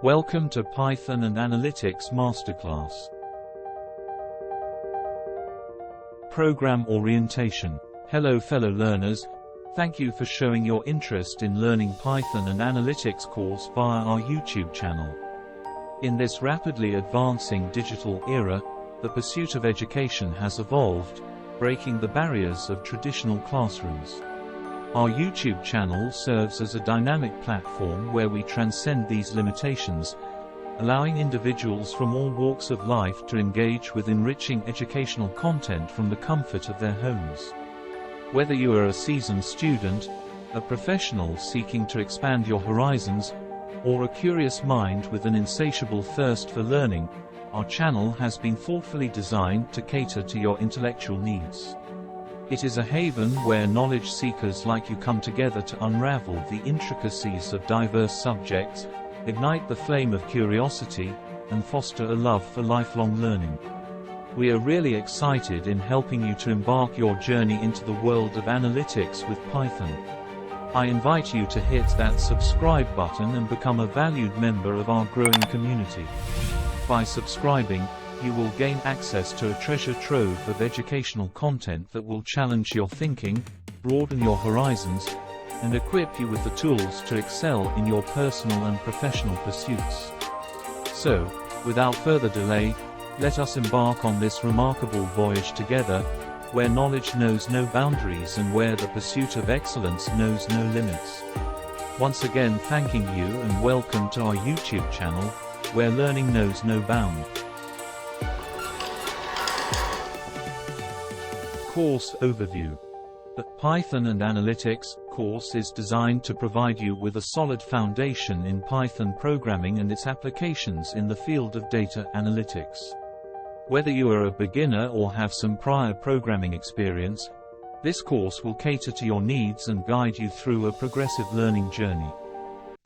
Welcome to Python and Analytics Masterclass. Program Orientation. Hello fellow learners, thank you for showing your interest in learning Python and Analytics course via our YouTube channel. In this rapidly advancing digital era, the pursuit of education has evolved, breaking the barriers of traditional classrooms. Our YouTube channel serves as a dynamic platform where we transcend these limitations, allowing individuals from all walks of life to engage with enriching educational content from the comfort of their homes. Whether you are a seasoned student, a professional seeking to expand your horizons, or a curious mind with an insatiable thirst for learning, our channel has been thoughtfully designed to cater to your intellectual needs. It is a haven where knowledge seekers like you come together to unravel the intricacies of diverse subjects, ignite the flame of curiosity, and foster a love for lifelong learning. We are really excited in helping you to embark your journey into the world of analytics with Python. I invite you to hit that subscribe button and become a valued member of our growing community. By subscribing, you will gain access to a treasure trove of educational content that will challenge your thinking, broaden your horizons, and equip you with the tools to excel in your personal and professional pursuits. So, without further delay, let us embark on this remarkable voyage together, where knowledge knows no boundaries and where the pursuit of excellence knows no limits. Once again, thanking you and welcome to our YouTube channel, where learning knows no bound. Course Overview. The Python and Analytics course is designed to provide you with a solid foundation in Python programming and its applications in the field of data analytics. Whether you are a beginner or have some prior programming experience, this course will cater to your needs and guide you through a progressive learning journey.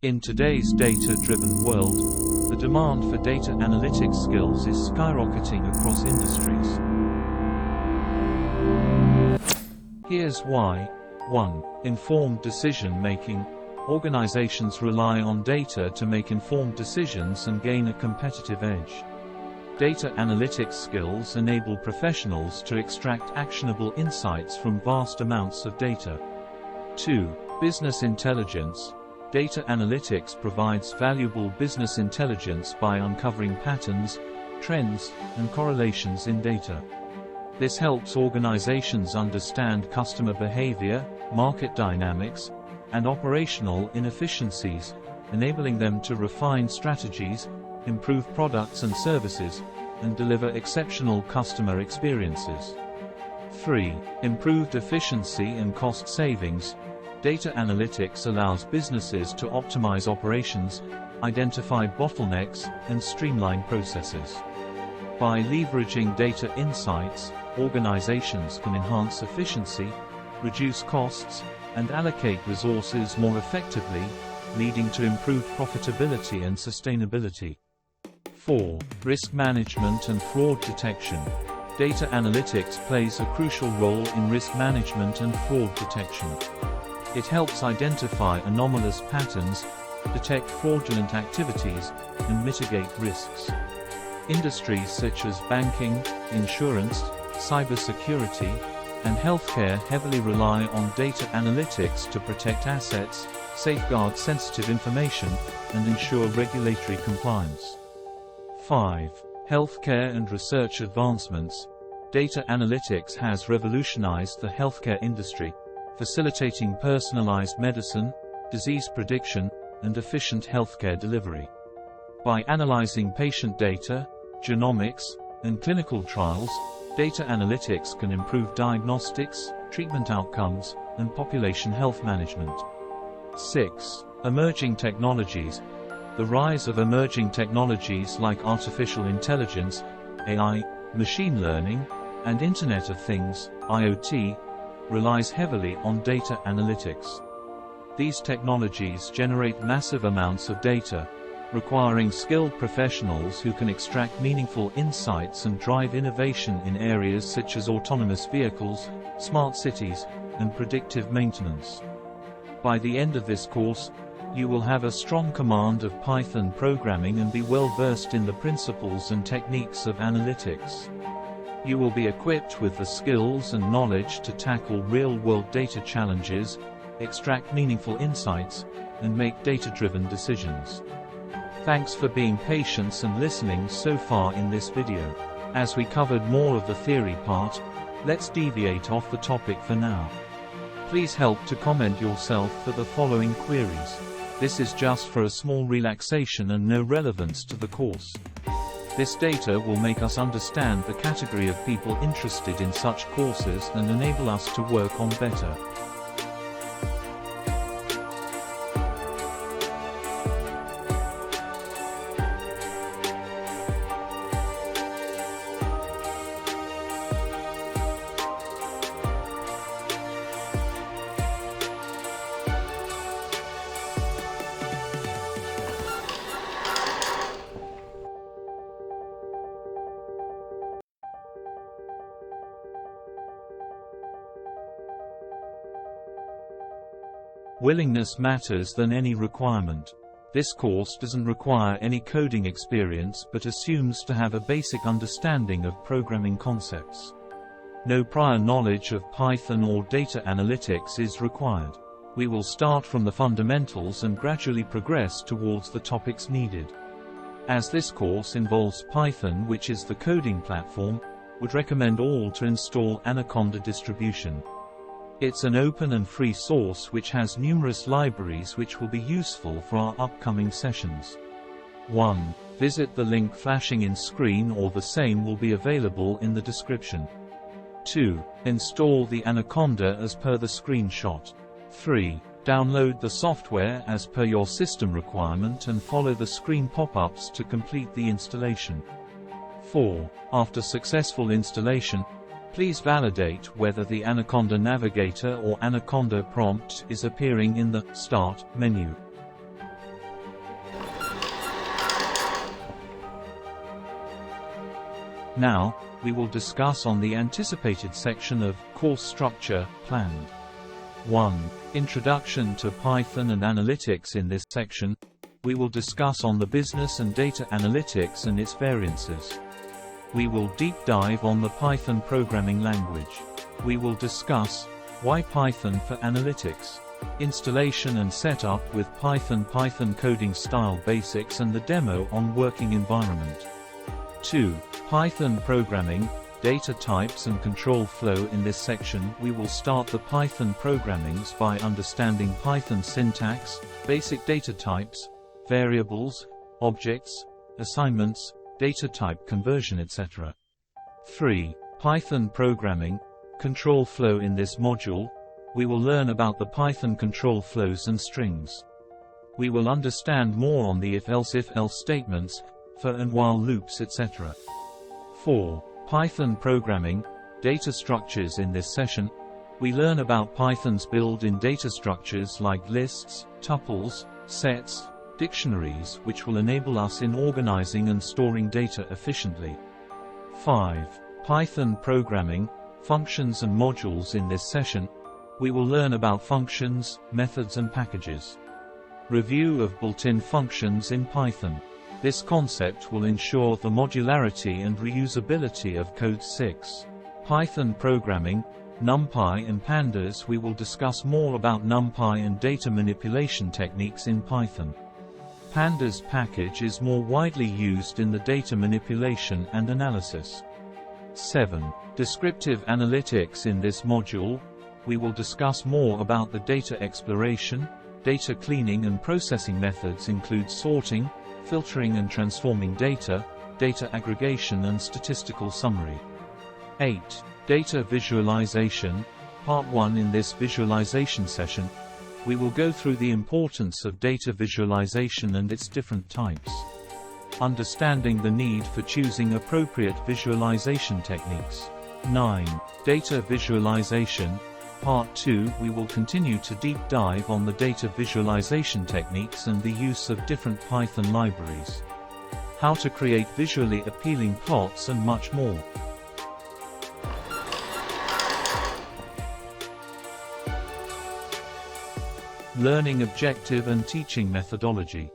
In today's data-driven world, the demand for data analytics skills is skyrocketing across industries. Here's why. 1. Informed decision-making. Organizations rely on data to make informed decisions and gain a competitive edge. Data analytics skills enable professionals to extract actionable insights from vast amounts of data. 2. Business intelligence. Data analytics provides valuable business intelligence by uncovering patterns, trends, and correlations in data. This helps organizations understand customer behavior, market dynamics, and operational inefficiencies, enabling them to refine strategies, improve products and services, and deliver exceptional customer experiences. 3. Improved efficiency and cost savings. Data analytics allows businesses to optimize operations, identify bottlenecks, and streamline processes. By leveraging data insights, organizations can enhance efficiency, reduce costs, and allocate resources more effectively, leading to improved profitability and sustainability. 4. Risk management and fraud detection. Data analytics plays a crucial role in risk management and fraud detection. It helps identify anomalous patterns, detect fraudulent activities, and mitigate risks. Industries such as banking, insurance, cybersecurity, and healthcare heavily rely on data analytics to protect assets, safeguard sensitive information, and ensure regulatory compliance. 5. Healthcare and research advancements. Data analytics has revolutionized the healthcare industry, facilitating personalized medicine, disease prediction, and efficient healthcare delivery. By analyzing patient data, genomics, and clinical trials, data analytics can improve diagnostics, treatment outcomes, and population health management. 6. Emerging technologies. The rise of emerging technologies like artificial intelligence, AI, machine learning, and Internet of Things, IoT, relies heavily on data analytics. These technologies generate massive amounts of data, requiring skilled professionals who can extract meaningful insights and drive innovation in areas such as autonomous vehicles, smart cities, and predictive maintenance. By the end of this course, You will have a strong command of Python programming and be well versed in the principles and techniques of analytics. You will be equipped with the skills and knowledge to tackle real-world data challenges, extract meaningful insights, and make data-driven decisions. Thanks for being patient and listening so far in this video. As we covered more of the theory part, let's deviate off the topic for now. Please help to comment yourself for the following queries. This is just for a small relaxation and no relevance to the course. This data will make us understand the category of people interested in such courses and enable us to work on better. Willingness matters than any requirement. This course doesn't require any coding experience but assumes to have a basic understanding of programming concepts. No prior knowledge of Python or data analytics is required. We will start from the fundamentals and gradually progress towards the topics needed. As this course involves Python, which is the coding platform, would recommend all to install Anaconda distribution. It's an open and free source which has numerous libraries which will be useful for our upcoming sessions. 1. Visit the link flashing in screen or the same will be available in the description. 2. Install the Anaconda as per the screenshot. 3. Download the software as per your system requirement and follow the screen pop-ups to complete the installation. 4. After successful installation, please validate whether the Anaconda Navigator or Anaconda prompt is appearing in the Start menu. Now, we will discuss on the anticipated section of course structure planned. 1. Introduction to Python and Analytics. In this section, we will discuss on the business and data analytics and its variances. We will deep dive on the Python programming language. We will discuss why Python for analytics, installation and setup with Python coding style basics and the demo on working environment. 2. Python programming, data types and control flow. In this section, we will start the Python programmings by understanding Python syntax, basic data types, variables, objects, assignments, data type conversion, etc. 3. Python programming, control flow. In this module, we will learn about the Python control flows and strings. We will understand more on the if-else statements, for and while loops, etc. 4. Python programming, data structures. In this session, we learn about Python's built-in data structures like lists, tuples, sets, dictionaries, which will enable us in organizing and storing data efficiently. 5. Python programming, functions and modules. In this session, we will learn about functions, methods and packages. Review of built-in functions in Python. This concept will ensure the modularity and reusability of code. 6. Python programming, NumPy and pandas. We will discuss more about NumPy and data manipulation techniques in Python. Pandas package is more widely used in the data manipulation and analysis. 7. Descriptive analytics. In this module, we will discuss more about the data exploration, data cleaning and processing methods include sorting, filtering and transforming data, data aggregation and statistical summary. 8. Data visualization, Part 1. In this visualization session, we will go through the importance of data visualization and its different types. Understanding the need for choosing appropriate visualization techniques. 9. Data visualization, Part 2. We will continue to deep dive on the data visualization techniques and the use of different Python libraries. How to create visually appealing plots and much more. Learning objective and teaching methodology.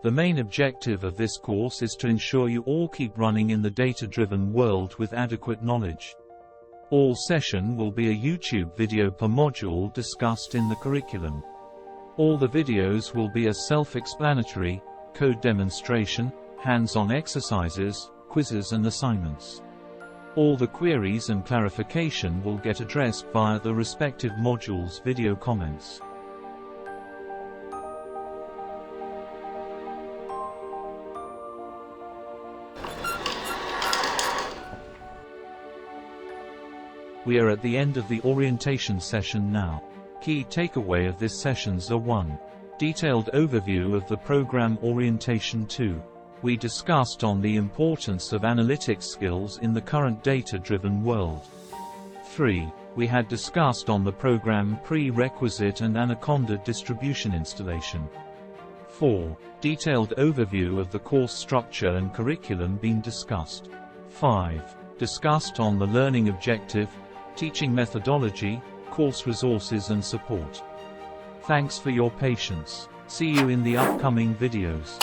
The main objective of this course is to ensure you all keep running in the data-driven world with adequate knowledge. All session will be a YouTube video per module discussed in the curriculum. All the videos will be a self-explanatory, code demonstration, hands-on exercises, quizzes and assignments. All the queries and clarification will get addressed via the respective modules' video comments. We are at the end of the orientation session now. Key takeaway of this sessions are 1. Detailed overview of the program orientation. 2. We discussed on the importance of analytics skills in the current data-driven world. 3. We had discussed on the program prerequisite and Anaconda distribution installation. 4. Detailed overview of the course structure and curriculum being discussed. 5. Discussed on the learning objective, teaching methodology, course resources and support. Thanks for your patience. See you in the upcoming videos.